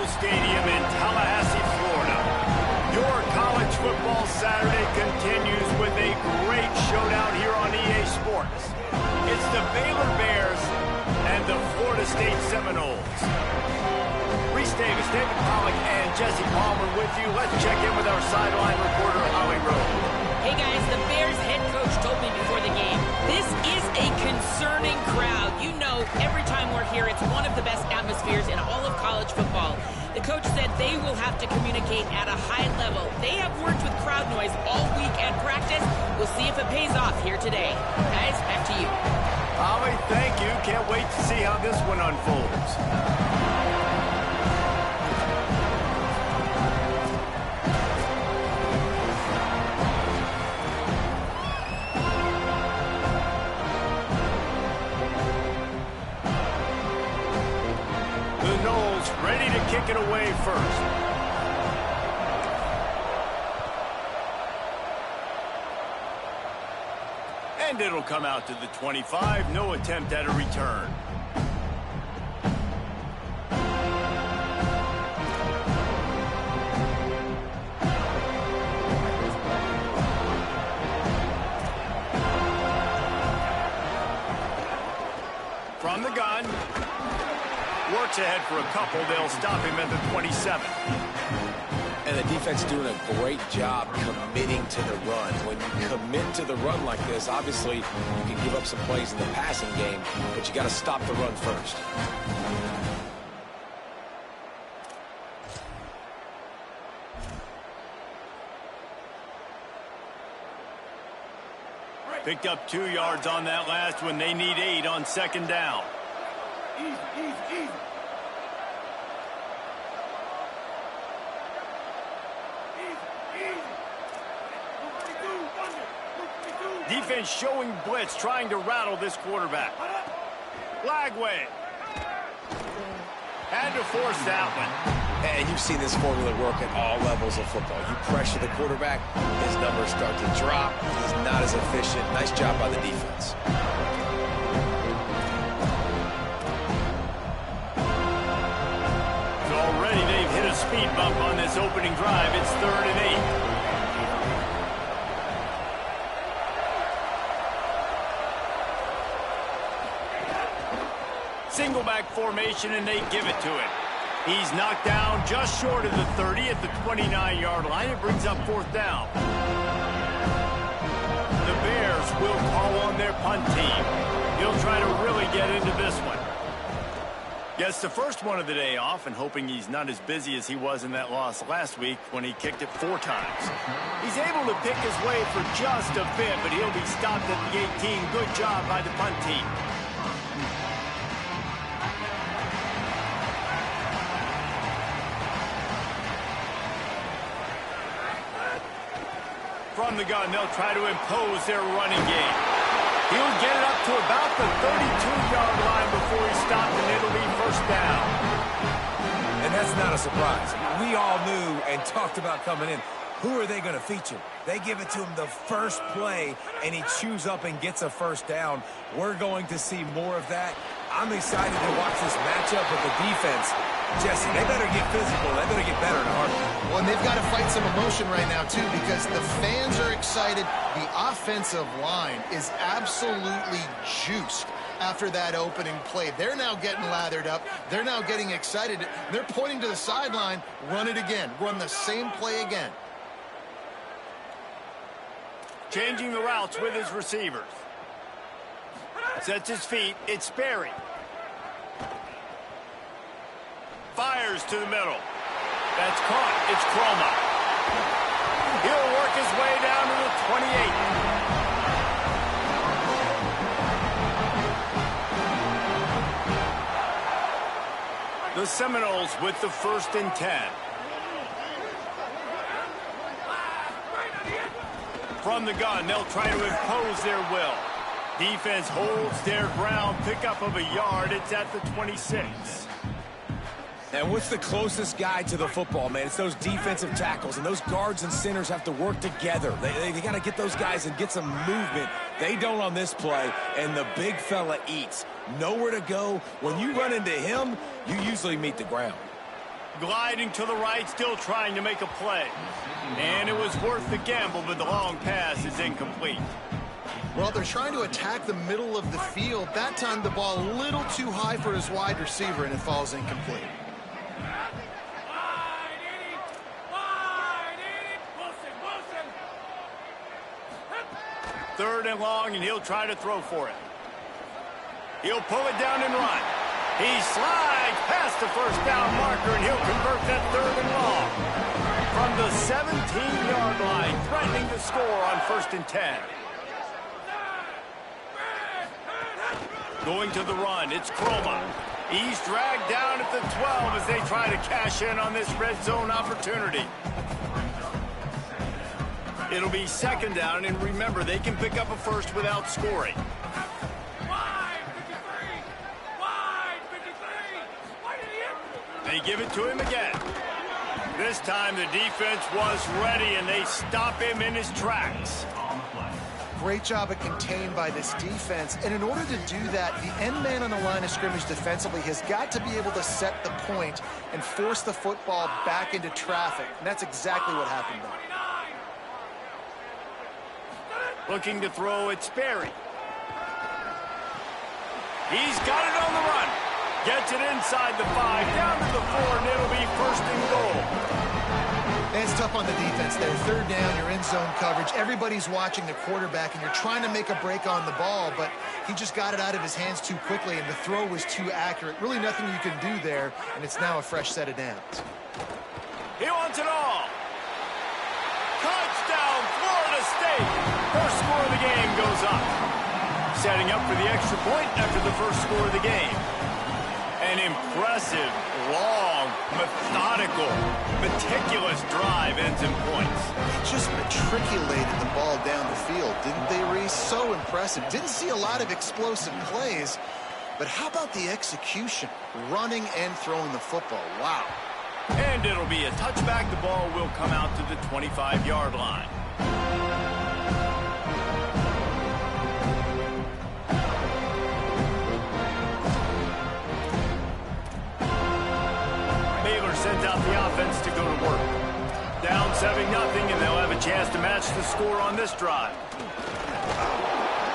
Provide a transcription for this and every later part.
Stadium in Tallahassee, Florida. Your college football Saturday continues with a great showdown here on EA Sports. It's the Baylor Bears and the Florida State Seminoles. Reese Davis, David Pollack, and Jesse Palmer with you. Let's check in with our sideline reporter, Holly Rowe. Hey guys, the Bears head coach told me before the game, this is a concerning crowd. You know, every time we're here, it's one of the best atmospheres in all of college football. The coach said they will have to communicate at a high level. They have worked with crowd noise all week at practice. We'll see if it pays off here today. Guys, back to you. Holly, thank you. Can't wait to see how this one unfolds. Ready to kick it away first. And it'll come out to the 25. No attempt at a return. From the gun. Works ahead for a couple. They'll stop him at the 27. And the defense doing a great job committing to the run. When you commit to the run like this, obviously you can give up some plays in the passing game, but you got to stop the run first. Picked up 2 yards on that last one. They need 8 on second down. Easy. Defense showing blitz, trying to rattle this quarterback. Lagway. Had to force that one. And you've seen this formula work at all levels of football. You pressure the quarterback, his numbers start to drop. He's not as efficient. Nice job by the defense. Already they've hit a speed bump on this opening drive. It's 3rd and 8. Single back formation, and they give it to him. He's knocked down just short of the 30 at the 29-yard line. It brings up 4th down. The Bears will call on their punt team. He'll try to really get into this one. Gets the first one of the day off, and hoping he's not as busy as he was in that loss last week when he kicked it 4 times. He's able to pick his way for just a bit, but he'll be stopped at the 18. Good job by the punt team. From the gun, they'll try to impose their running game. He'll get it up to about the 32-yard line before he's stopped, and it'll be 1st down. And that's not a surprise. We all knew and talked about coming in. Who are they going to feature? They give it to him the first play, and he chews up and gets a 1st down. We're going to see more of that. I'm excited to watch this matchup with the defense. Jesse, they better get physical. They better get better in a heartbeat. Well, and they've got to fight some emotion right now, too, because the fans are excited. The offensive line is absolutely juiced after that opening play. They're now getting lathered up. They're now getting excited. They're pointing to the sideline. Run it again. Run the same play again. Changing the routes with his receivers. Sets his feet. It's Sperry. Fires to the middle. That's caught. It's Croma. He'll work his way down to the 28. The Seminoles with the 1st and 10. From the gun, they'll try to impose their will. Defense holds their ground. Pickup of a yard. It's at the 26. And what's the closest guy to the football, man? It's those defensive tackles, and those guards and centers have to work together. They got to get those guys and get some movement. They don't on this play, and the big fella eats. Nowhere to go. When you run into him, you usually meet the ground. Gliding to the right, still trying to make a play. And it was worth the gamble, but the long pass is incomplete. Well, they're trying to attack the middle of the field. That time the ball a little too high for his wide receiver, and it falls incomplete. Third and long, and he'll try to throw for it. He'll pull it down and run. He slides past the first down marker, and he'll convert that third and long. From the 17-yard line, threatening to score on 1st and 10. Going to the run, it's Croma. He's dragged down at the 12 as they try to cash in on this red zone opportunity. It'll be 2nd down, and remember, they can pick up a first without scoring. They give it to him again. This time the defense was ready, and they stop him in his tracks. Great job of contained by this defense. And in order to do that, the end man on the line of scrimmage defensively has got to be able to set the point and force the football back into traffic. And that's exactly what happened there. Looking to throw, it's Sperry. He's got it on the run. Gets it inside the 5, down to the 4, and it'll be 1st and goal. And it's tough on the defense there. 3rd down, you're in zone coverage. Everybody's watching the quarterback, and you're trying to make a break on the ball, but he just got it out of his hands too quickly, and the throw was too accurate. Really nothing you can do there, and it's now a fresh set of downs. He wants it all. Touchdown, Florida State. First score of the game goes up. Setting up for the extra point after the first score of the game. An impressive, long, methodical, meticulous drive ends in points. They just matriculated the ball down the field, didn't they, Reese? So impressive. Didn't see a lot of explosive plays, but how about the execution? Running and throwing the football. Wow. And it'll be a touchback. The ball will come out to the 25-yard line. Baylor sends out the offense to go to work. Down 7-0, and they'll have a chance to match the score on this drive.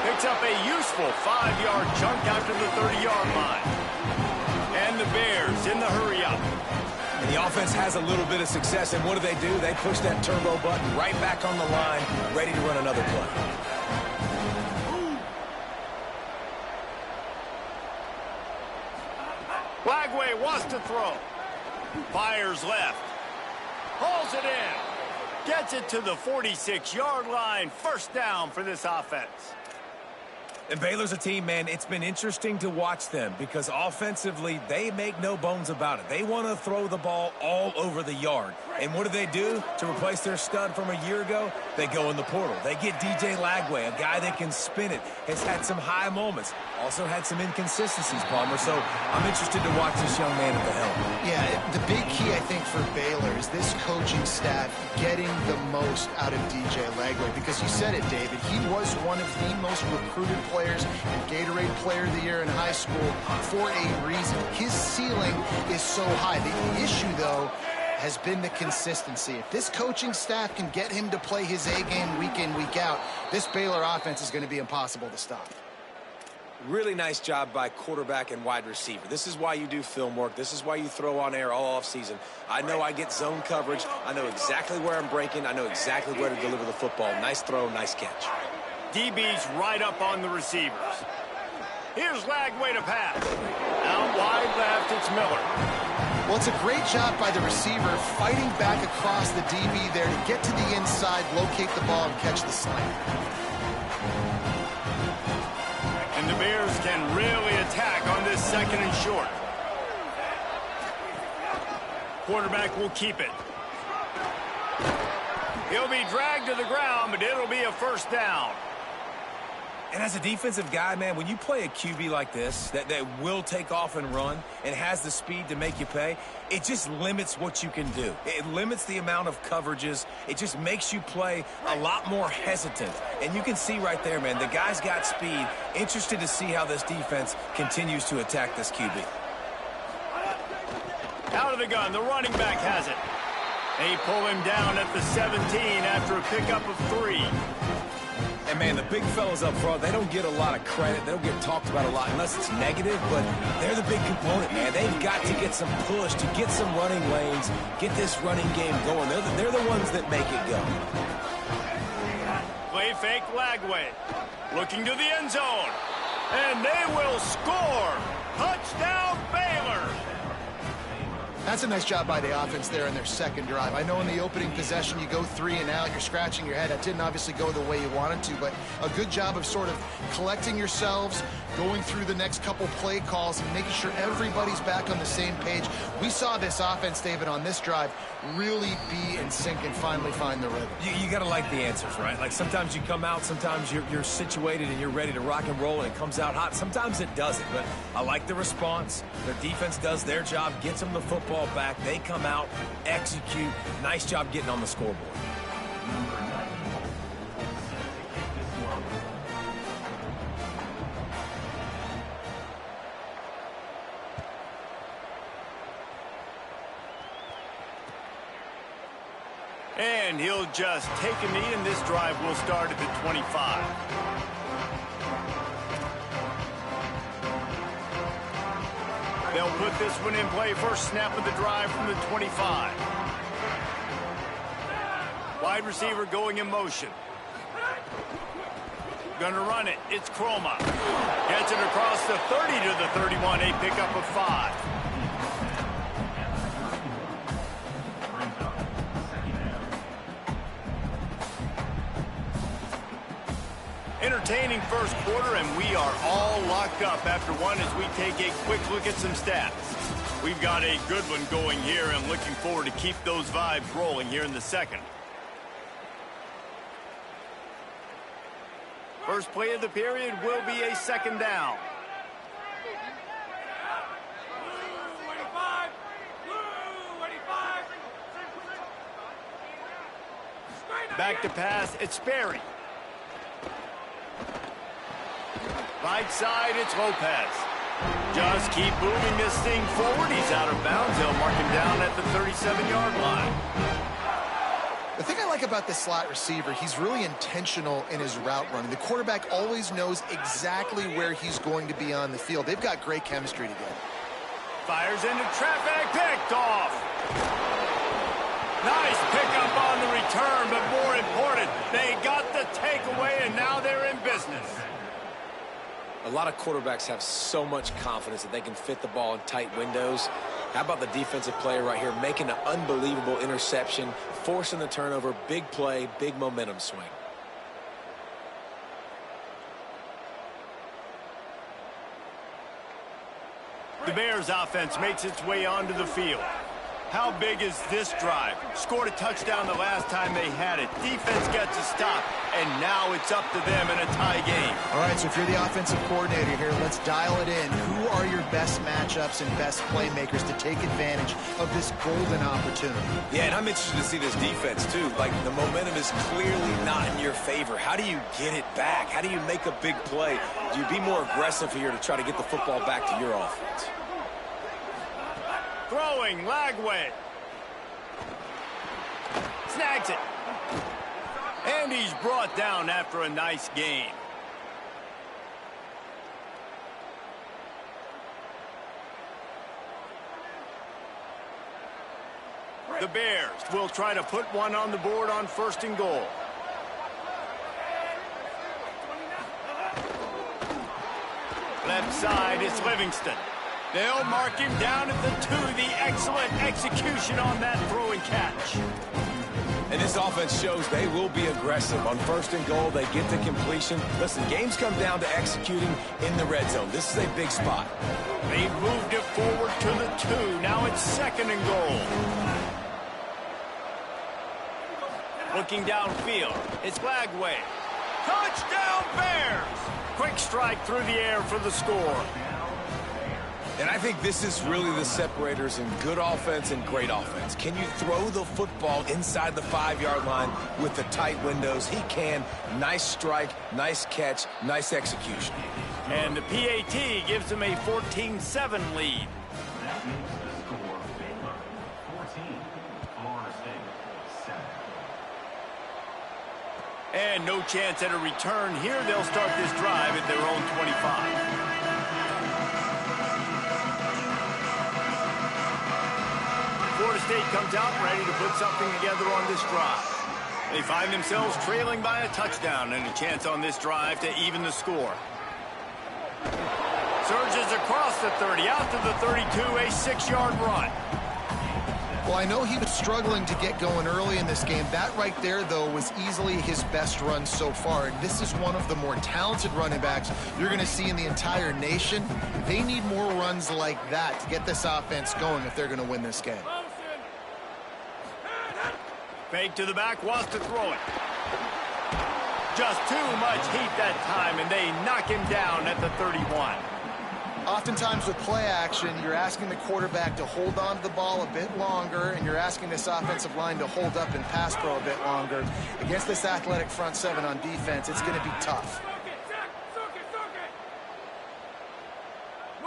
Picks up a useful 5-yard chunk after the 30-yard line. And the Bears in the hurry-up. And the offense has a little bit of success, and what do? They push that turbo button right back on the line, ready to run another play. Lagway wants to throw. Fires left. Hauls it in. Gets it to the 46-yard line. 1st down for this offense. And Baylor's a team, man, it's been interesting to watch them because offensively, they make no bones about it. They want to throw the ball all over the yard. And what do? To replace their stud from a year ago? They go in the portal. They get DJ Lagway, a guy that can spin it, has had some high moments, also had some inconsistencies, Palmer. So I'm interested to watch this young man at the helm. Yeah, the big key, I think, for Baylor is this coaching staff getting the most out of DJ Lagway. Because you said it, David, he was one of the most recruited players and Gatorade Player of the Year in high school for a reason. His ceiling is so high. The issue, though, has been the consistency. If this coaching staff can get him to play his A game week in, week out, this Baylor offense is going to be impossible to stop. Really nice job by quarterback and wide receiver. This is why you do film work. This is why you throw on air all offseason. I know I get zone coverage. I know exactly where I'm breaking. I know exactly where to deliver the football. Nice throw, nice catch. DB's right up on the receivers. Here's Lagway to pass. Out wide left, it's Miller. Well, it's a great job by the receiver fighting back across the DB there to get to the inside, locate the ball, and catch the slant. And the Bears can really attack on this 2nd and short. Quarterback will keep it. He'll be dragged to the ground, but it'll be a 1st down. And as a defensive guy, man, when you play a QB like this that will take off and run and has the speed to make you pay, it just limits what you can do. It limits the amount of coverages. It just makes you play a lot more hesitant. And you can see right there, man, the guy's got speed. Interested to see how this defense continues to attack this QB. Out of the gun, the running back has it. They pull him down at the 17 after a pickup of 3. And, man, the big fellas up front, they don't get a lot of credit. They don't get talked about a lot unless it's negative, but they're the big component, man. They've got to get some push, to get some running lanes, get this running game going. They're the ones that make it go. Play fake Lagway. Looking to the end zone. And they will score. Touchdown, Baylor. That's a nice job by the offense there in their second drive. I know in the opening possession you go 3 and out, you're scratching your head. That didn't obviously go the way you wanted to, but a good job of sort of collecting yourselves, going through the next couple play calls, and making sure everybody's back on the same page. We saw this offense, David, on this drive really be in sync and finally find the rhythm. You got to like the answers, right? Like sometimes you come out, sometimes you're situated and you're ready to rock and roll and it comes out hot. Sometimes it doesn't, but I like the response. Their defense does their job, gets them the football back. They come out, execute. Nice job getting on the scoreboard. And he'll just take a knee, and this drive will start at the 25. They'll put this one in play. First snap of the drive from the 25. Wide receiver going in motion. Gonna run it. It's Chroma. Gets it across the 30 to the 31. A pickup of 5. Entertaining first quarter, and we are all locked up after one as we take a quick look at some stats. We've got a good one going here, and looking forward to keep those vibes rolling here in the second. First play of the period will be a second down. Back to pass, it's Sperry. Right side, it's Lopez. Just keep moving this thing forward. He's out of bounds. They'll mark him down at the 37-yard line. The thing I like about this slot receiver, he's really intentional in his route running. The quarterback always knows exactly where he's going to be on the field. They've got great chemistry together. Fires into traffic, picked off. Nice pickup on the return, but more important, they got the takeaway, and now they're in business. A lot of quarterbacks have so much confidence that they can fit the ball in tight windows. How about the defensive player right here making an unbelievable interception, forcing the turnover, big play, big momentum swing. The Bears offense makes its way onto the field. How big is this drive? Scored a touchdown the last time they had it. Defense gets a stop, and now it's up to them in a tie game. All right, so if you're the offensive coordinator here, let's dial it in. Who are your best matchups and best playmakers to take advantage of this golden opportunity? Yeah, and I'm interested to see this defense, too. Like, the momentum is clearly not in your favor. How do you get it back? How do you make a big play? Do you be more aggressive here to try to get the football back to your offense? Throwing, Lagway. Snags it. And he's brought down after a nice gain. The Bears will try to put one on the board on 1st and goal. Left side, it's Livingston. They'll mark him down at the 2. The excellent execution on that throw and catch. And this offense shows they will be aggressive. On 1st and goal, they get the completion. Listen, games come down to executing in the red zone. This is a big spot. They've moved it forward to the 2. Now it's 2nd and goal. Looking downfield, it's Lagway. Touchdown Bears! Quick strike through the air for the score. And I think this is really the separators in good offense and great offense. Can you throw the football inside the 5-yard line with the tight windows? He can. Nice strike, nice catch, nice execution. And the PAT gives him a 14-7 lead. And no chance at a return here. They'll start this drive at their own 25. Florida State comes out ready to put something together on this drive. They find themselves trailing by a touchdown and a chance on this drive to even the score. Surges across the 30, out to the 32, a 6-yard run. Well, I know he was struggling to get going early in this game. That right there, though, was easily his best run so far. And this is one of the more talented running backs you're going to see in the entire nation. They need more runs like that to get this offense going if they're going to win this game. Fake to the back, wants to throw it. Just too much heat that time, and they knock him down at the 31. Oftentimes with play action, you're asking the quarterback to hold on to the ball a bit longer, and you're asking this offensive line to hold up and pass pro a bit longer. Against this athletic front seven on defense, it's going to be tough.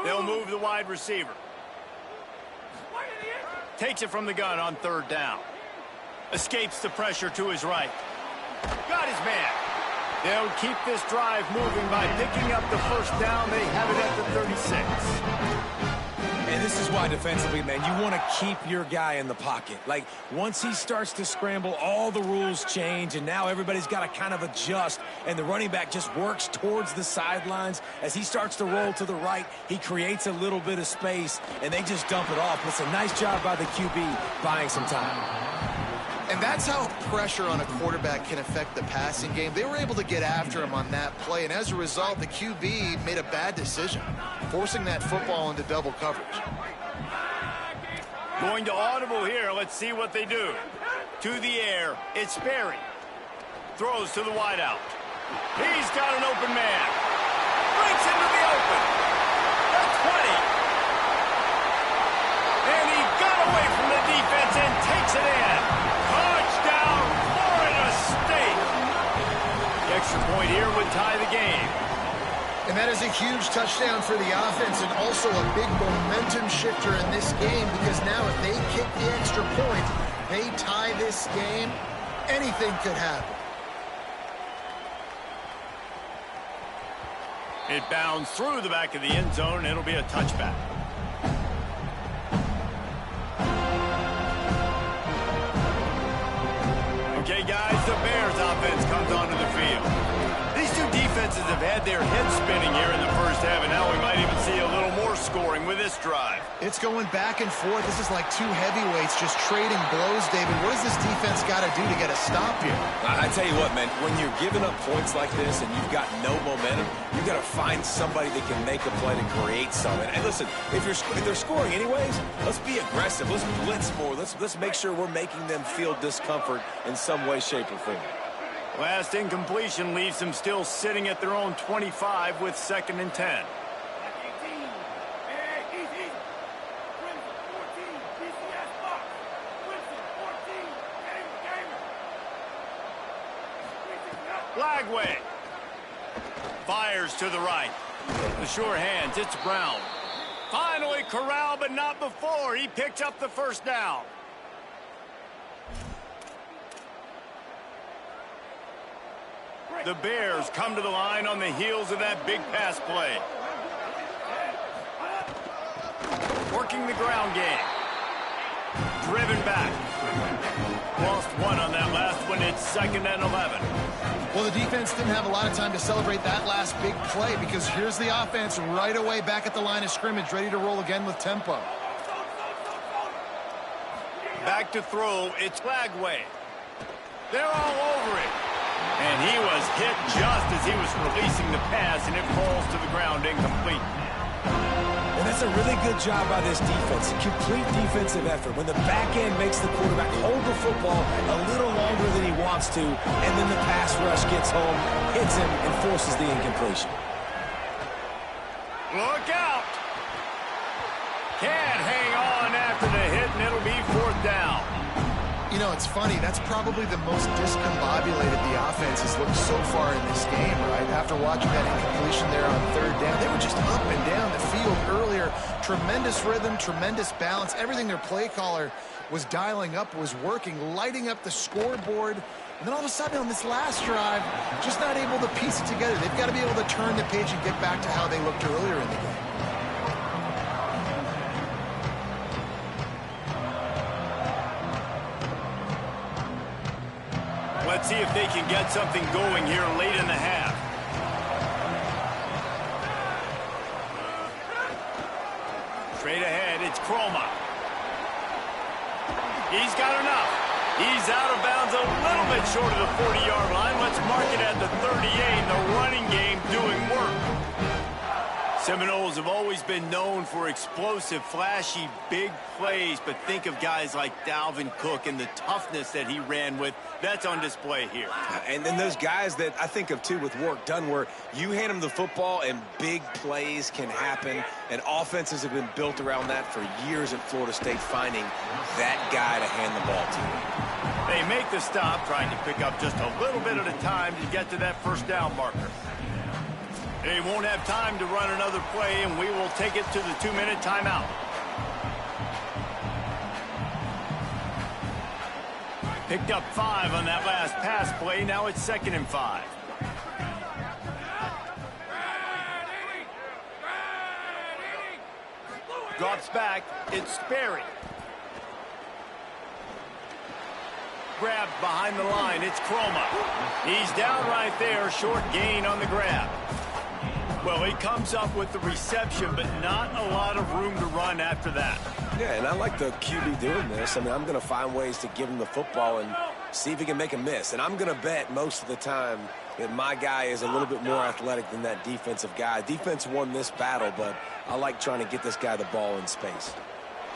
They'll move the wide receiver. Takes it from the gun on 3rd down. Escapes the pressure to his right. Got his man. They'll keep this drive moving by picking up the first down. They have it at the 36. And this is why defensively, man, you want to keep your guy in the pocket. Like, once he starts to scramble, all the rules change, and now everybody's got to kind of adjust, and the running back just works towards the sidelines. As he starts to roll to the right, he creates a little bit of space, and they just dump it off. It's a nice job by the QB buying some time. And that's how pressure on a quarterback can affect the passing game. They were able to get after him on that play, and as a result, the QB made a bad decision, forcing that football into double coverage. Going to audible here. Let's see what they do. To the air, it's Berry. Throws to the wideout. He's got an open man. Breaks into the open. The 20. And he got away from the defense and takes it in. Touchdown, Florida State. The extra point here would tie the game. And that is a huge touchdown for the offense and also a big momentum shifter in this game, because now if they kick the extra point, they tie this game, anything could happen. It bounds through the back of the end zone. It'll be a touchback. Okay, guys, the Bears offense comes onto the field. These two defenses have had their heads spinning here in the first half, and now we might even see a little more scoring with this drive. It's going back and forth. This is like two heavyweights just trading blows, David. What does this defense got to do to get a stop here? I tell you what, man, when you're giving up points like this and you've got no momentum, you've got to find somebody that can make a play to create something. And listen, if they're scoring anyways, let's be aggressive. Let's blitz more. Let's make sure we're making them feel discomfort in some way, shape, or form. Last incompletion leaves them still sitting at their own 25 with 2nd and 10. Flagway fires to the right. The sure hands, it's Brown. Finally corralled, but not before. He picked up the first down. The Bears come to the line on the heels of that big pass play. Working the ground game. Driven back. Lost one on that last one. It's 2nd and 11. Well, the defense didn't have a lot of time to celebrate that last big play, because here's the offense right away back at the line of scrimmage, ready to roll again with tempo. Back to throw. It's Flagway. They're all over it. And he was hit just as he was releasing the pass, and it falls to the ground incomplete. And that's a really good job by this defense, a complete defensive effort. When the back end makes the quarterback hold the football a little longer than he wants to, and then the pass rush gets home, hits him, and forces the incompletion. Look out! Can't hang on after the hit, and it'll be 4th down. You know, it's funny. That's probably the most discombobulated the offense has looked so far in this game, right? After watching that incompletion there on 3rd down, they were just up and down the field earlier, tremendous rhythm, tremendous balance. Everything their play caller was dialing up was working, lighting up the scoreboard. And then all of a sudden on this last drive, just not able to piece it together. They've got to be able to turn the page and get back to how they looked earlier in the game. Let's see if they can get something going here late in the half. Straight ahead, it's Croma. He's got enough. He's out of bounds a little bit short of the 40-yard line. Let's mark it at the 38. The running game doing work. Seminoles have always been known for explosive, flashy, big plays, but think of guys like Dalvin Cook and the toughness that he ran with. That's on display here. And then those guys that I think of, too, with work done, where you hand them the football and big plays can happen, and offenses have been built around that for years at Florida State, finding that guy to hand the ball to. They make the stop, trying to pick up just a little bit at a time to get to that first down marker. They won't have time to run another play, and we will take it to the 2-minute timeout. Picked up 5 on that last pass play. Now it's 2nd and 5. Drops back. It's Sperry. Grabbed behind the line. It's Croma. He's down right there. Short gain on the grab. Well, he comes up with the reception, but not a lot of room to run after that. Yeah, and I like the QB doing this. I mean, I'm going to find ways to give him the football and see if he can make a miss. And I'm going to bet most of the time that my guy is a little bit more athletic than that defensive guy. Defense won this battle, but I like trying to get this guy the ball in space.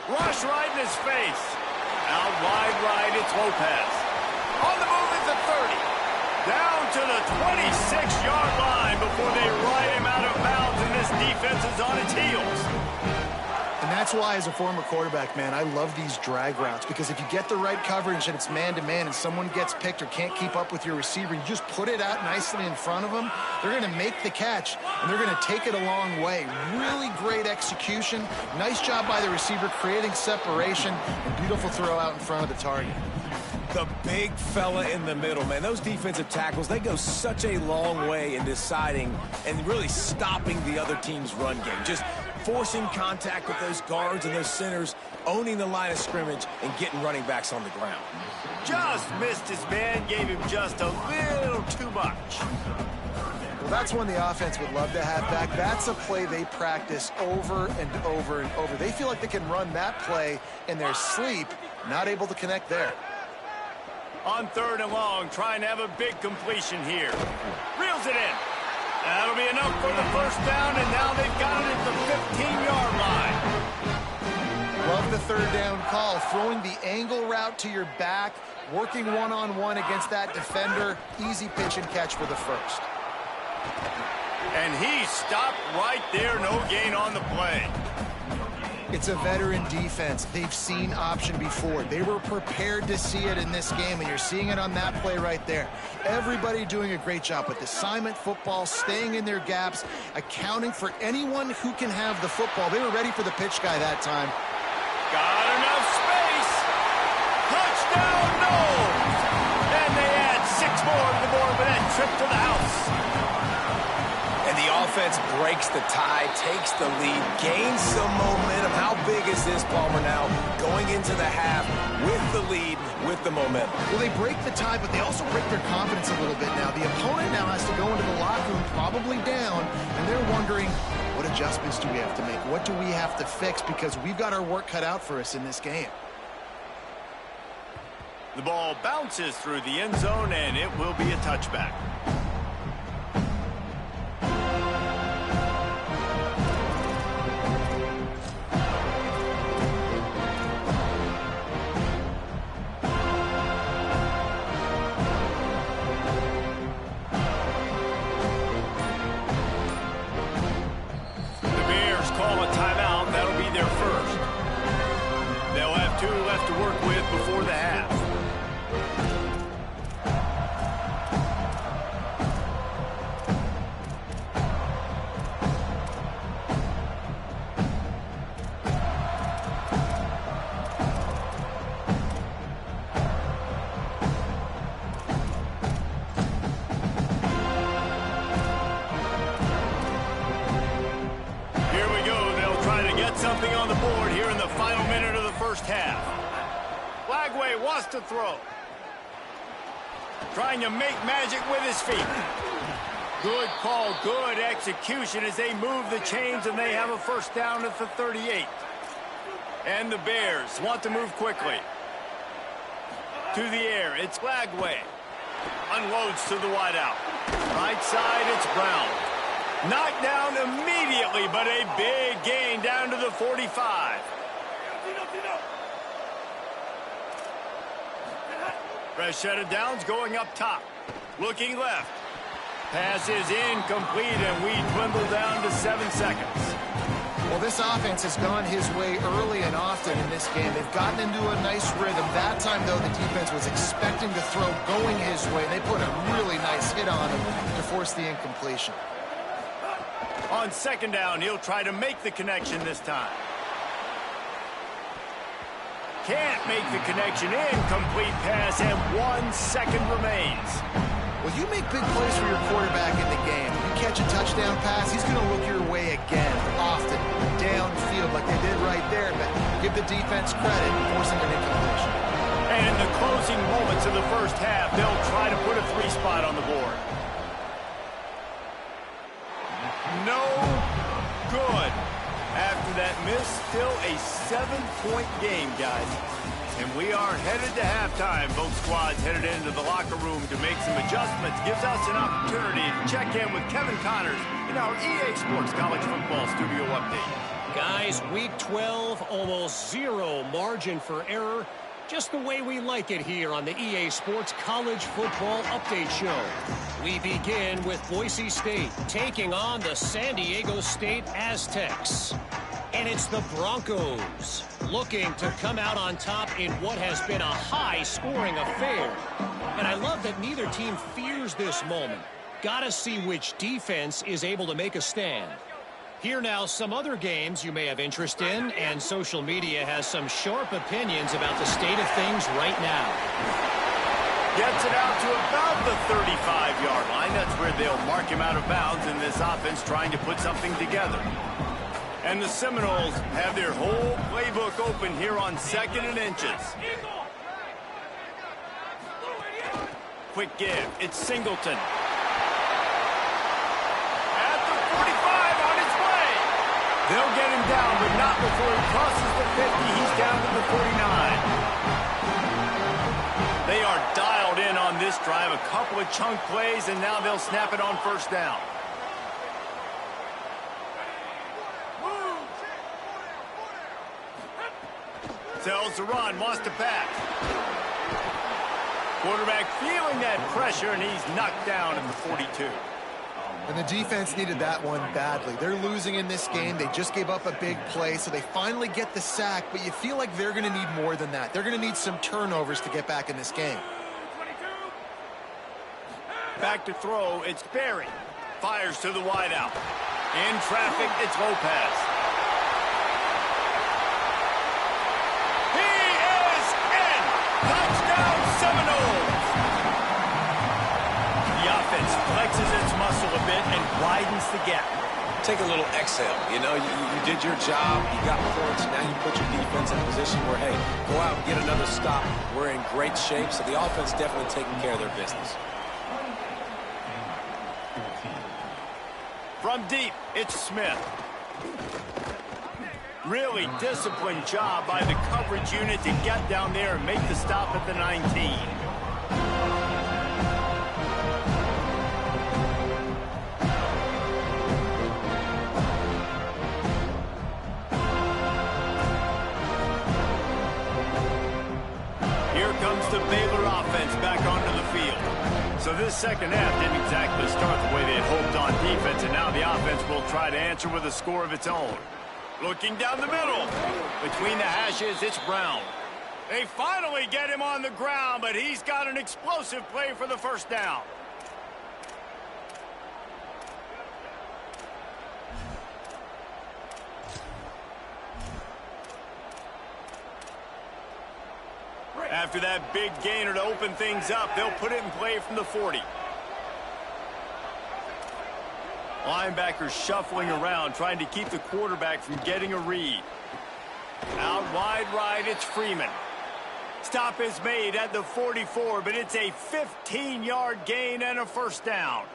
Rush right in his face. Out wide right, it's Lopez. On the move is the 30. Down to the 26-yard line before they ride him out of bounds, and this defense is on its heels. And that's why, as a former quarterback, man, I love these drag routes, because if you get the right coverage and it's man-to-man and someone gets picked or can't keep up with your receiver, you just put it out nicely in front of them, they're going to make the catch, and they're going to take it a long way. Really great execution. Nice job by the receiver creating separation, and beautiful throw out in front of the target. The big fella in the middle, man. Those defensive tackles, they go such a long way in deciding and really stopping the other team's run game. Just forcing contact with those guards and those centers, owning the line of scrimmage, and getting running backs on the ground. Just missed his man, gave him just a little too much. Well, that's one the offense would love to have back. That's a play they practice over and over and over. They feel like they can run that play in their sleep, not able to connect there. On 3rd and long, trying to have a big completion here. Reels it in. That'll be enough for the first down, and now they've got it at the 15-yard line. Love the 3rd down call. Throwing the angle route to your back, working one-on-one against that defender. Easy pitch and catch for the first. And he stopped right there. No gain on the play. It's a veteran defense. They've seen option before. They were prepared to see it in this game, and you're seeing it on that play right there. Everybody doing a great job with assignment football, staying in their gaps, accounting for anyone who can have the football. They were ready for the pitch guy that time. Got enough space. Touchdown, no! And they add 6 more to the board with that trip to the house. And the offense breaks the tie, takes the lead, gains some momentum. How big is this, Palmer, now going into the half with the lead, with the momentum? Well, they break the tie, but they also break their confidence a little bit now. The opponent now has to go into the locker room probably down, and they're wondering, what adjustments do we have to make? What do we have to fix? Because we've got our work cut out for us in this game. The ball bounces through the end zone, and it will be a touchback. To work with before the half. minute of the first half. Flagway wants to throw. Trying to make magic with his feet. Good call, good execution as they move the chains, and they have a first down at the 38. And the Bears want to move quickly. To the air, it's Flagway. Unloads to the wideout. Right side, it's Brown. Knocked down immediately, but a big gain down to the 45. Fresh set of downs going up top. Looking left. Pass is incomplete, and we dwindle down to 7 seconds. Well, this offense has gone his way early and often in this game. They've gotten into a nice rhythm. That time, though, the defense was expecting to throw going his way. They put a really nice hit on him to force the incompletion. On second down, he'll try to make the connection this time. Can't make the connection. Incomplete pass, and 1 second remains. Well, you make big plays for your quarterback in the game. You catch a touchdown pass, he's going to look your way again, often, downfield like they did right there, but give the defense credit for forcing an incompletion. And in the closing moments of the first half, they'll try to put a 3-spot on the board. No good. After that miss, still a 7-point game, guys. And we are headed to halftime. Both squads headed into the locker room to make some adjustments. Gives us an opportunity to check in with Kevin Connors in our EA Sports College Football Studio Update. Guys, Week 12, almost zero margin for error. Just the way we like it here on the EA Sports College Football Update Show. We begin with Boise State taking on the San Diego State Aztecs. And it's the Broncos looking to come out on top in what has been a high-scoring affair. And I love that neither team fears this moment. Gotta see which defense is able to make a stand. Here now, some other games you may have interest in, and social media has some sharp opinions about the state of things right now. Gets it out to about the 35-yard line. That's where they'll mark him out of bounds in this offense trying to put something together. And the Seminoles have their whole playbook open here on 2nd and inches. Quick give. It's Singleton. At the 45 on its way. They'll get him down, but not before he crosses the 50. He's down to the 49. They are dialed in on this drive. A couple of chunk plays, and now they'll snap it on first down. Tells to run, wants to pass. Quarterback feeling that pressure, and he's knocked down at the 42. And the defense needed that one badly. They're losing in this game. They just gave up a big play, so they finally get the sack, but you feel like they're going to need more than that. They're going to need some turnovers to get back in this game. Back to throw, it's Berry. Fires to the wideout. In traffic, it's Lopez. Touchdown Seminoles! The offense flexes its muscle a bit and widens the gap. Take a little exhale. You know, you did your job. You got points. Now you put your defense in a position where, hey, go out and get another stop. We're in great shape, so the offense definitely taking care of their business. From deep, it's Smith. Really disciplined job by the coverage unit to get down there and make the stop at the 19. Here comes the Baylor offense back onto the field. So this second half didn't exactly start the way they had hoped on defense, and now the offense will try to answer with a score of its own. Looking down the middle. Between the hashes, it's Brown. They finally get him on the ground, but he's got an explosive play for the first down. After that big gainer to open things up, they'll put it in play from the 40. Linebackers shuffling around, trying to keep the quarterback from getting a read. Out wide right, it's Freeman. Stop is made at the 44, but it's a 15-yard gain and a first down.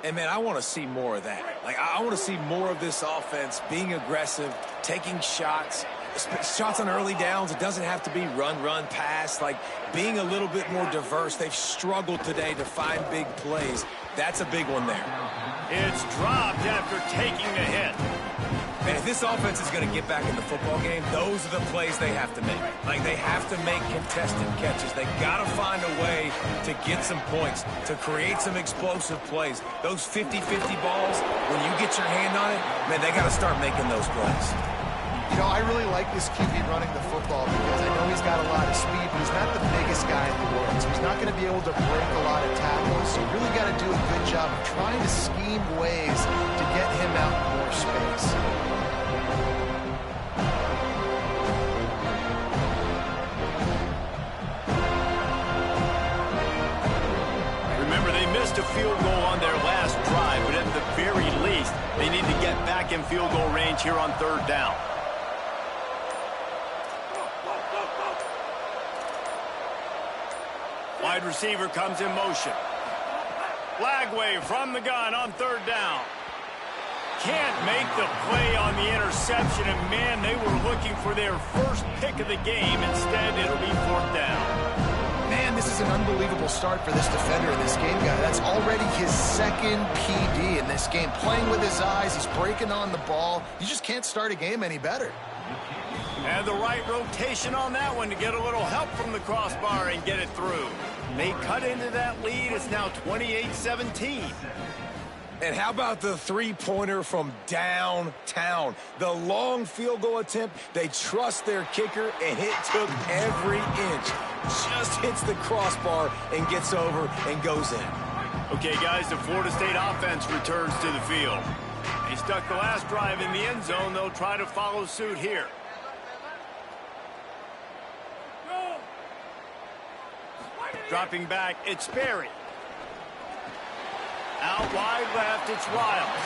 And, man, I want to see more of that. Like, I want to see more of this offense being aggressive, taking shots on early downs. It doesn't have to be run, pass. Like, being a little bit more diverse. They've struggled today to find big plays. That's a big one there. It's dropped after taking the hit. And if this offense is going to get back in the football game, those are the plays they have to make. Like, they have to make contested catches. They got to find a way to get some points, to create some explosive plays. Those 50-50 balls, when you get your hand on it, man, they got to start making those plays. You know, I really like this QB running the football because I know he's got a lot of speed, but he's not the biggest guy in the world. So he's not going to be able to break a lot of tackles. So you really got to do a good job of trying to scheme ways to get him out in more space. Remember, they missed a field goal on their last drive, but at the very least, they need to get back in field goal range here on third down. Wide receiver comes in motion. Flag wave from the gun on third down. Can't make the play on the interception, and man, they were looking for their first pick of the game. Instead, it'll be fourth down. Man, this is an unbelievable start for this defender in this game, guy. That's already his second PD in this game. Playing with his eyes, he's breaking on the ball. You just can't start a game any better. And the right rotation on that one to get a little help from the crossbar and get it through. They cut into that lead. It's now 28-17. And how about the three-pointer from downtown? The long field goal attempt, they trust their kicker, and it took every inch. Just hits the crossbar and gets over and goes in. Okay, guys, the Florida State offense returns to the field. They stuck the last drive in the end zone. They'll try to follow suit here. Dropping back, it's Berry. Out wide left, it's Riles.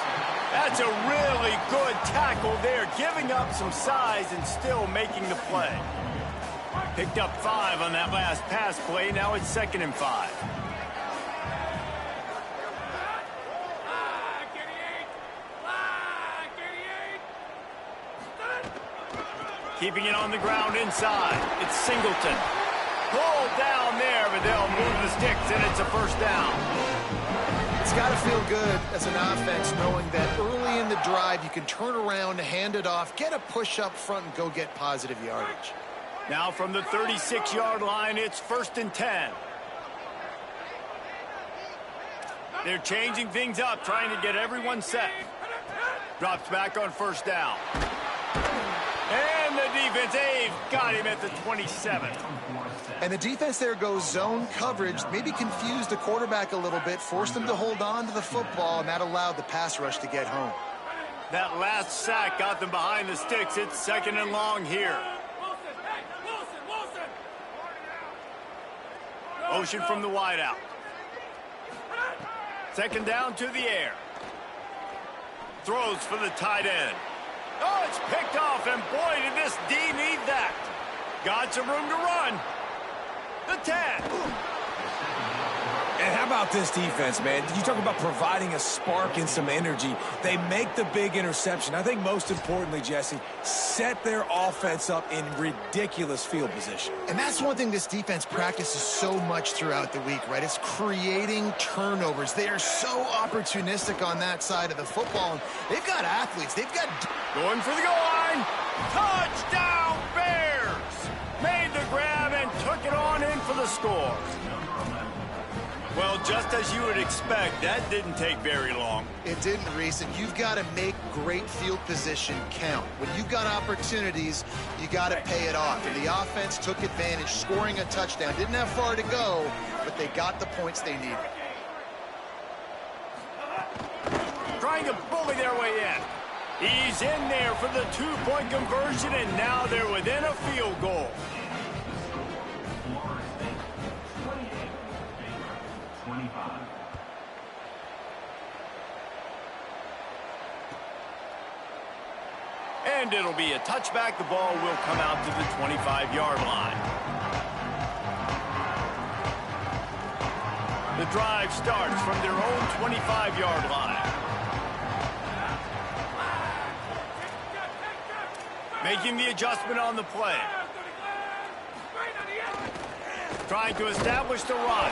That's a really good tackle there, giving up some size and still making the play. Picked up 5 on that last pass play. Now it's 2nd and 5. Keeping it on the ground inside. It's Singleton. Pulled down there, but they'll move the sticks, and it's a first down. It's got to feel good as an offense knowing that early in the drive you can turn around, hand it off, get a push up front, and go get positive yardage. Now from the 36-yard line, it's 1st and 10. They're changing things up, trying to get everyone set. Drops back on first down. And the defense, they've got him at the 27. And the defense there goes zone coverage, maybe confused the quarterback a little bit, forced him to hold on to the football, and that allowed the pass rush to get home. That last sack got them behind the sticks. It's 2nd and long here. Motion from the wideout. 2nd down to the air. Throws for the tight end. Oh, it's picked off, and boy, did this D need that. Got some room to run. The 10. And how about this defense, man? You talk about providing a spark and some energy. They make the big interception. I think most importantly, Jesse, set their offense up in ridiculous field position. And that's one thing this defense practices so much throughout the week, right? It's creating turnovers. They are so opportunistic on that side of the football. And they've got athletes. They've got... Going for the goal line. Touchdown, Bears! Made the grab and took it on in for the score. Well, just as you would expect, that didn't take very long. It didn't, Reese, and you've got to make great field position count. When you've got opportunities, you got to pay it off. And the offense took advantage, scoring a touchdown. Didn't have far to go, but they got the points they needed. Trying to bully their way in. He's in there for the two-point conversion, and now they're within a field goal. And And it'll be a touchback. The ball will come out to the 25-yard line. The drive starts from their own 25-yard line. Making the adjustment on the play. Trying to establish the run.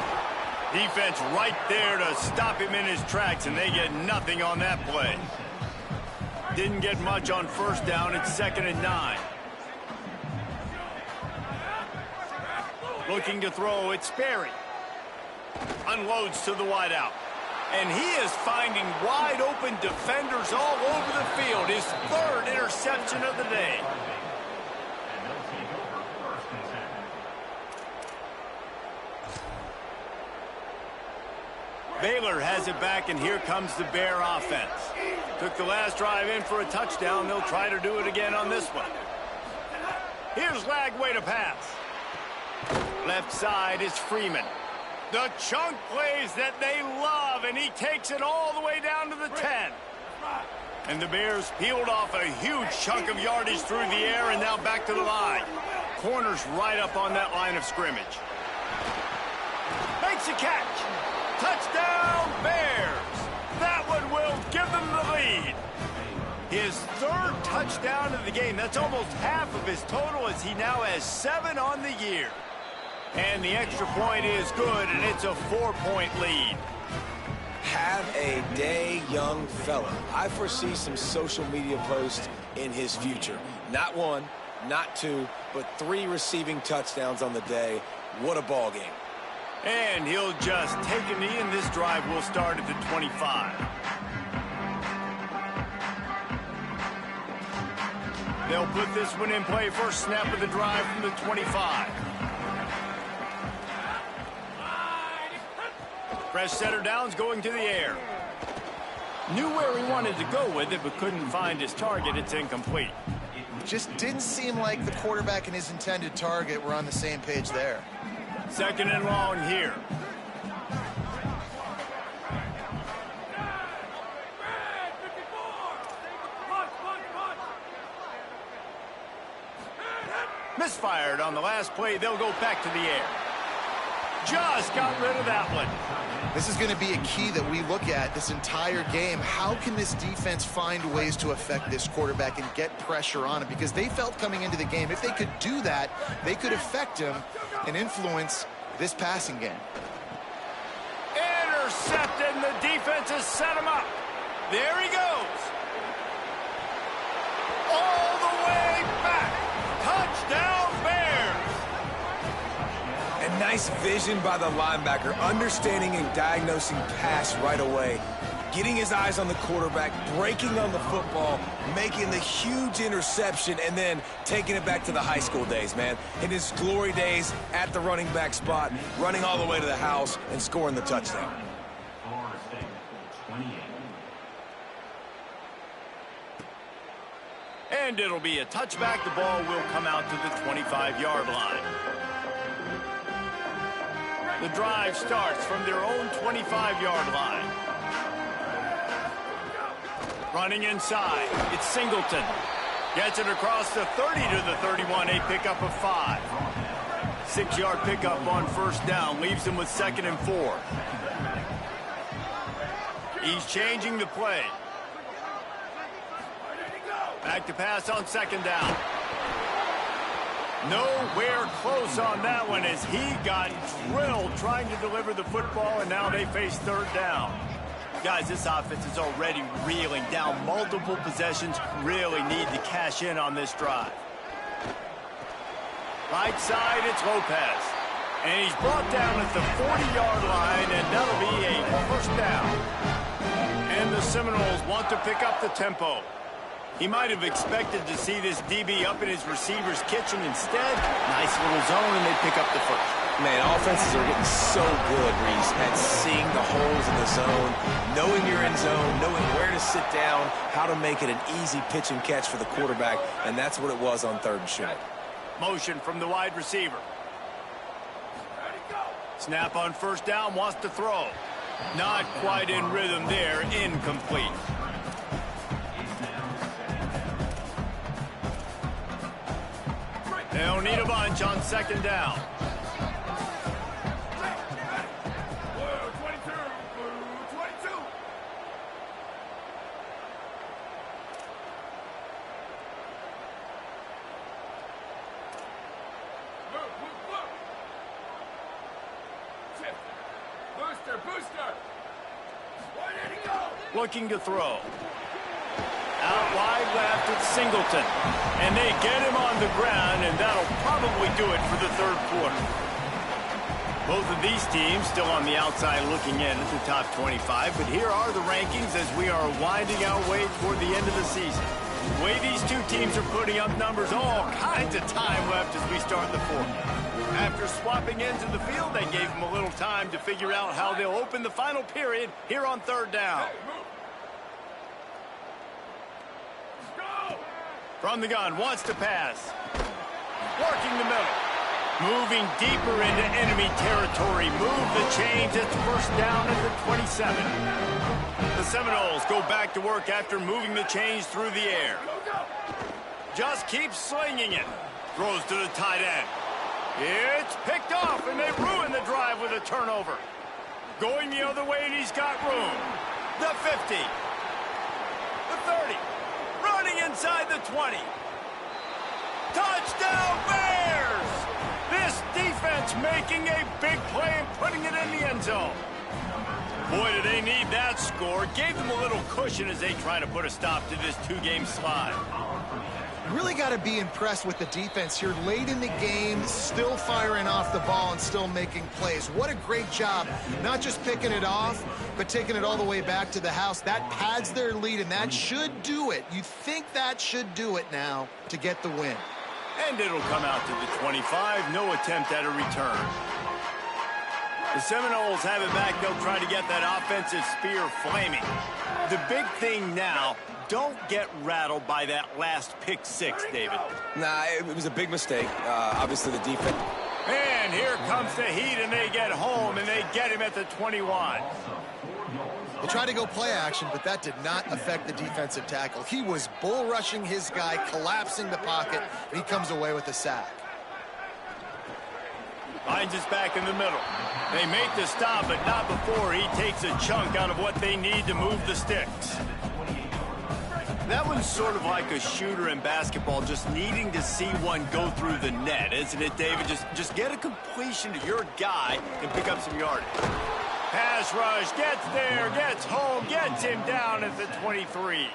Defense right there to stop him in his tracks, and they get nothing on that play. Didn't get much on first down. It's 2nd and 9. Looking to throw. It's Sperry. Unloads to the wideout. And he is finding wide open defenders all over the field. His 3rd interception of the day. Baylor has it back, and here comes the Bear offense. Took the last drive in for a touchdown. They'll try to do it again on this one. Here's Lagway to pass. Left side is Freeman. The chunk plays that they love, and he takes it all the way down to the 10. And the Bears peeled off a huge chunk of yardage through the air, and now back to the line. Corners right up on that line of scrimmage. Makes a catch. Touchdown, Bears. That one will give them the lead. His 3rd touchdown of the game. That's almost half of his total, as he now has 7 on the year. And the extra point is good, and it's a 4-point lead. Have a day, young fella. I foresee some social media posts in his future. Not 1, not 2, but 3 receiving touchdowns on the day. What a ball game. And he'll just take a knee, and this drive will start at the 25. They'll put this one in play. First snap of the drive from the 25. Fresh setter downs going to the air. Knew where he wanted to go with it, but couldn't find his target. It's incomplete. Just didn't seem like the quarterback and his intended target were on the same page there. 2nd and long here. Misfired on the last play. They'll go back to the air. Just got rid of that one. This is going to be a key that we look at this entire game. How can this defense find ways to affect this quarterback and get pressure on him? Because they felt coming into the game, if they could do that, they could affect him and influence this passing game. Intercepted, and the defense has set him up. There he goes. All the way back. Touchdown, Bears. And nice vision by the linebacker, understanding and diagnosing pass right away. Getting his eyes on the quarterback, breaking on the football, making the huge interception, and then taking it back to the high school days, man. In his glory days at the running back spot, running all the way to the house and scoring the touchdown. And it'll be a touchback. The ball will come out to the 25-yard line. The drive starts from their own 25-yard line. Running inside, it's Singleton. Gets it across the 30 to the 31, a pickup of 5. 6-yard pickup on first down, leaves him with 2nd and 4. He's changing the play. Back to pass on 2nd down. Nowhere close on that one as he got drilled trying to deliver the football, and now they face 3rd down. Guys, this offense is already reeling down multiple possessions. Really need to cash in on this drive. Right side, it's Lopez. And he's brought down at the 40-yard line, and that'll be a first down. And the Seminoles want to pick up the tempo. He might have expected to see this DB up in his receiver's kitchen. Instead, nice little zone, and they pick up the first. Man, offenses are getting so good, Reese, at seeing the holes in the zone, knowing you're in zone, knowing where to sit down, how to make it an easy pitch and catch for the quarterback, and that's what it was on 3rd and short. Motion from the wide receiver. Snap on first down, wants to throw. Not quite in rhythm there, incomplete. They'll need a bunch on second down. Looking to throw. Out wide left, it's Singleton. And they get him on the ground, and that'll probably do it for the third quarter. Both of these teams still on the outside looking in at the top 25, but here are the rankings as we are winding our way toward the end of the season. The way these two teams are putting up numbers, all kinds of time left as we start the fourth. After swapping ends of the field, they gave them a little time to figure out how they'll open the final period here on third down. From the gun, wants to pass. Working the middle. Moving deeper into enemy territory. Move the chains. It's first down at the 27. The Seminoles go back to work after moving the chains through the air. Just keeps slinging it. Throws to the tight end. It's picked off, and they ruin the drive with a turnover. Going the other way, and he's got room. The 50. The 30. Running inside the 20. Touchdown, Bears! This defense making a big play and putting it in the end zone. Boy, do they need that score. Gave them a little cushion as they try to put a stop to this two-game slide. Really got to be impressed with the defense here late in the game, still firing off the ball and still making plays. What a great job, not just picking it off, but taking it all the way back to the house. That pads their lead, and that should do it. You think that should do it now to get the win. And it'll come out to the 25. No attempt at a return. The Seminoles have it back. They'll try to get that offensive spear flaming. The big thing now, don't get rattled by that last pick six, David. Nah, it was a big mistake. Obviously, the defense. And here comes the Heat, and they get home, and they get him at the 21. They tried to go play action, but that did not affect the defensive tackle. He was bull rushing his guy, collapsing the pocket, and he comes away with a sack. Finds us back in the middle. They make the stop, but not before he takes a chunk out of what they need to move the sticks. That one's sort of like a shooter in basketball, just needing to see one go through the net, isn't it, David? Just get a completion to your guy and pick up some yardage. Pass rush, gets there, gets home, gets him down at the 23.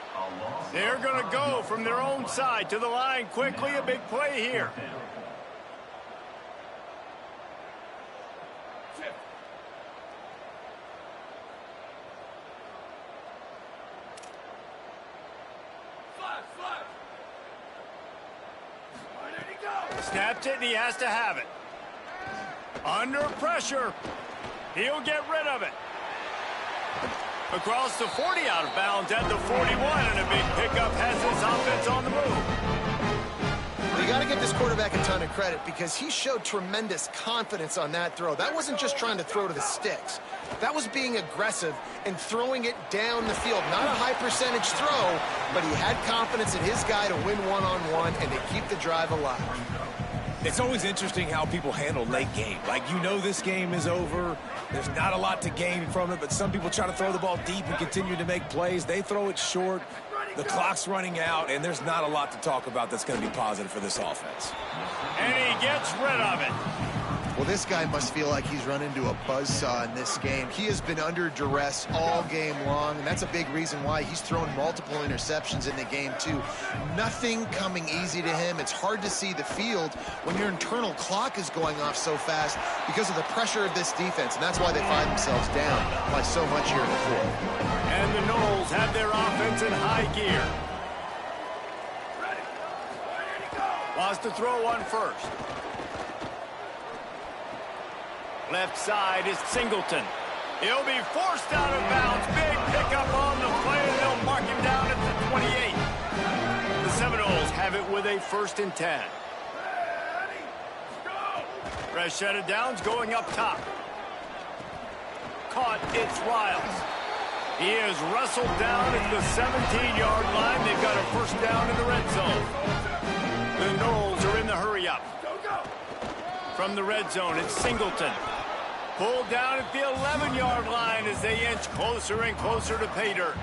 They're going to go from their own side to the line quickly. A big play here. Snapped it, and he has to have it. Under pressure. He'll get rid of it. Across the 40, out of bounds at the 41, and a big pickup has his offense on the move. You got to give this quarterback a ton of credit because he showed tremendous confidence on that throw. That wasn't just trying to throw to the sticks. That was being aggressive and throwing it down the field. Not a high percentage throw, but he had confidence in his guy to win one-on-one and to keep the drive alive. It's always interesting how people handle late game. Like, you know this game is over. There's not a lot to gain from it, but some people try to throw the ball deep and continue to make plays. They throw it short. The clock's running out, and there's not a lot to talk about that's going to be positive for this offense. And he gets rid of it. Well, this guy must feel like he's run into a buzzsaw in this game. He has been under duress all game long, and that's a big reason why he's thrown multiple interceptions in the game, too. Nothing coming easy to him. It's hard to see the field when your internal clock is going off so fast because of the pressure of this defense, and that's why they find themselves down by so much here in the fourth. And the Noles have their offense in high gear. Wants to throw one first. Left side is Singleton. He'll be forced out of bounds. Big pickup on the play, and they'll mark him down at the 28. The Seminoles have it with a 1st and 10. Fresh set of downs going up top. Caught, it's Riles. He is wrestled down at the 17-yard line. They've got a 1st down in the red zone. The Noles are in the hurry-up. From the red zone, it's Singleton. Pulled down at the 11-yard line as they inch closer and closer to pay dirt.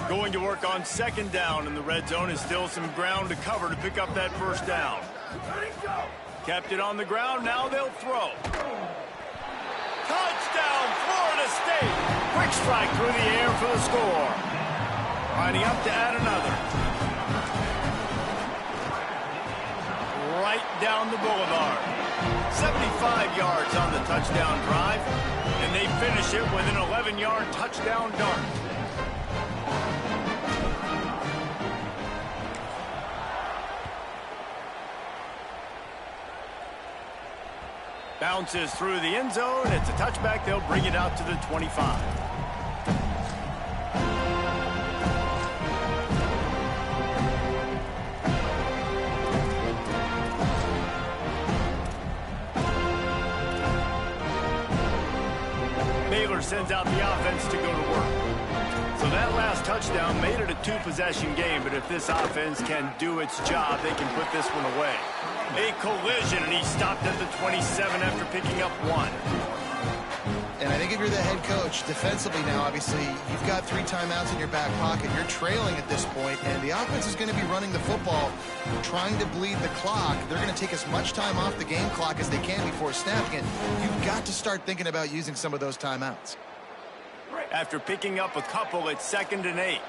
Going to work on second down in the red zone is still some ground to cover to pick up that first down. Kept it on the ground, now they'll throw. Touchdown, Florida State! Quick strike through the air for the score. Lining up to add another. Right down the boulevard. 75 yards on the touchdown drive, and they finish it with an 11-yard touchdown dart. Bounces through the end zone. It's a touchback. They'll bring it out to the 25. Baylor sends out the offense to go to work. So that last touchdown made it a two-possession game, but if this offense can do its job, they can put this one away. A collision, and he stopped at the 27 after picking up one. And I think if you're the head coach, defensively now, obviously, you've got 3 timeouts in your back pocket. You're trailing at this point, and the offense is going to be running the football, trying to bleed the clock. They're going to take as much time off the game clock as they can before snapping it. You've got to start thinking about using some of those timeouts. After picking up a couple, it's 2nd and 8.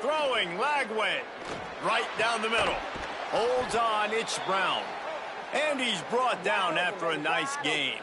Throwing, Lagway, right down the middle. Holds on, it's Brown. And he's brought down after a nice game.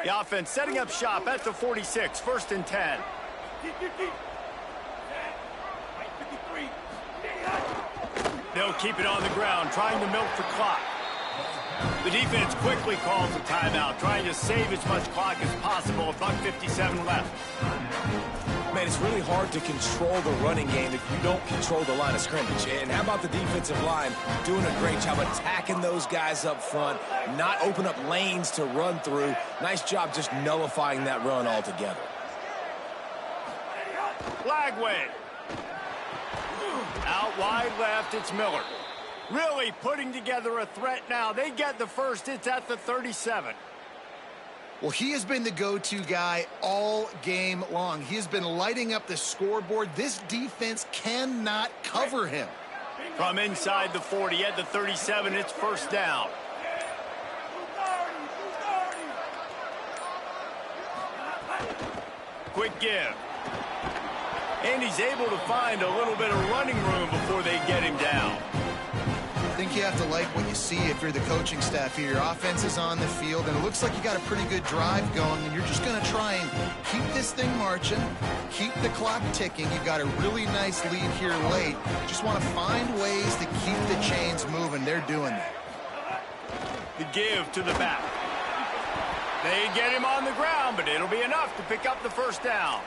The offense setting up shop at the 46, 1st and 10. They'll keep it on the ground, trying to milk the clock. The defense quickly calls a timeout, trying to save as much clock as possible. $1:57 left. Man, it's really hard to control the running game if you don't control the line of scrimmage. And how about the defensive line doing a great job attacking those guys up front, not open up lanes to run through. Nice job just nullifying that run altogether. Lagway. Out wide left, it's Miller. Really putting together a threat now. They get the first. It's at the 37. Well, he has been the go-to guy all game long. He has been lighting up the scoreboard. This defense cannot cover him. From inside the 40 at the 37, it's 1st down. Quick give. And he's able to find a little bit of running room before they get him down. I think you have to like what you see if you're the coaching staff here. Your offense is on the field, and it looks like you got a pretty good drive going, and you're just going to try and keep this thing marching, keep the clock ticking. You've got a really nice lead here late. Just want to find ways to keep the chains moving. They're doing that. The give to the back. They get him on the ground, but it'll be enough to pick up the 1st down.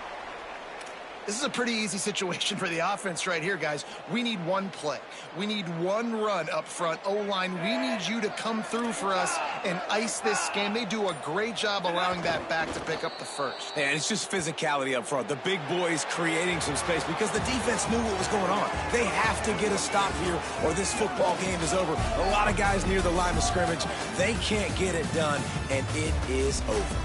This is a pretty easy situation for the offense right here, guys. We need one play. We need one run up front. O-line, we need you to come through for us and ice this game. They do a great job allowing that back to pick up the first. And it's just physicality up front. The big boys creating some space because the defense knew what was going on. They have to get a stop here or this football game is over. A lot of guys near the line of scrimmage. They can't get it done, and it is over.